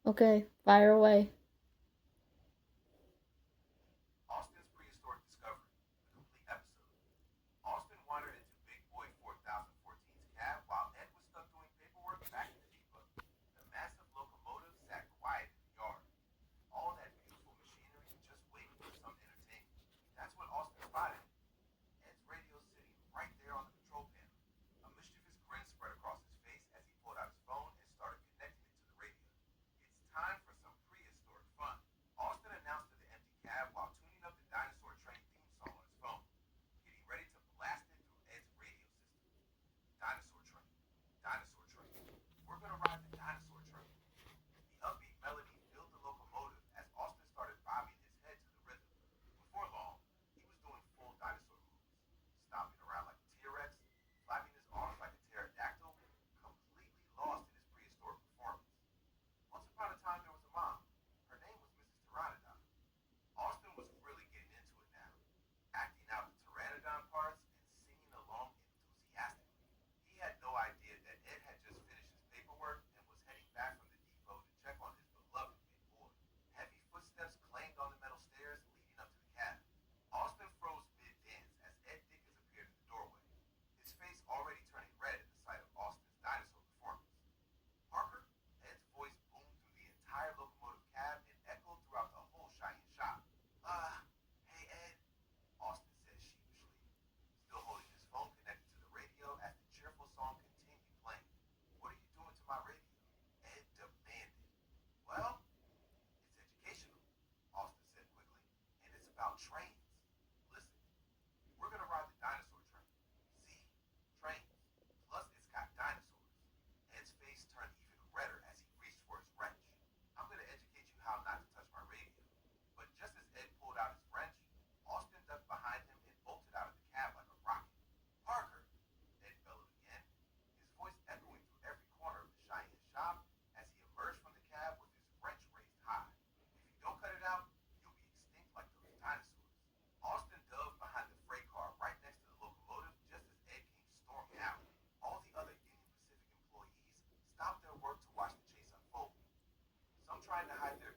Okay, fire away. Austin's prehistoric discovery, the complete episode. Austin wandered into Big Boy 4014's cab while Ed was stuck doing paperwork back in the depot. The massive locomotive sat quiet in the yard. All that beautiful machinery just waiting for some entertainment. That's when Austin spotted it. Ed's radio sitting right there on the control panel. A mischievous grin spread across his face as he pulled out his phone and started connecting it to the radio. It's time for some prehistoric fun. Austin announced to the empty cab while tuning up the Dinosaur Train theme song on his phone, getting ready to blast it through Ed's radio system. Dinosaur Train, Dinosaur Train. We're gonna ride the Dinosaur Train. The upbeat melody filled the locomotive as Austin started bobbing his head to the rhythm. Before long, he was doing full dinosaur moves, stomping around like a T-Rex, flapping his arms like a pterodactyl, completely lost in his prehistoric performance. Once upon a time, there was a mom. Her name was Mrs. Pteranodon. Austin was really getting into it now, acting out the pteranodon parts and singing along enthusiastically. He had no idea that Ed had just finished his paperwork and was heading back from the depot to check on his beloved big boy. Heavy footsteps clanged on the metal stairs leading up to the cabin. Austin froze mid-dance as Ed Dickens appeared in the doorway, his face already turning red at the sight of Austin's dinosaur performance. Parker, Ed's voice boomed through the entire locomotive cab and echoed throughout the whole Cheyenne shop. Uh, hey Ed, Austin said sheepishly, still holding his phone connected to the radio as the cheerful song continued playing. What are you doing to my radio? Ed demanded. Well, it's educational, Austin said quickly, and it's about trains. Listen, we're gonna ride the dinosaur train. See? Trains. Plus, it's got dinosaurs. Ed's face turned even redder as he reached for his wrench. I'm gonna educate you how not to touch my radio. But just as Ed pulled out his wrench, Austin ducked behind him and bolted out of the cab like a rocket. Parker! Ed bellowed again, his voice echoing through every corner of the Cheyenne shop as he emerged from the cab with his wrench raised high. If you don't cut it out, you'll be extinct like those dinosaurs. Austin dove behind the freight car right next to the locomotive just as Ed came storming out. All the other Union Pacific employees stopped their work to watch the chase unfold, some trying to hide their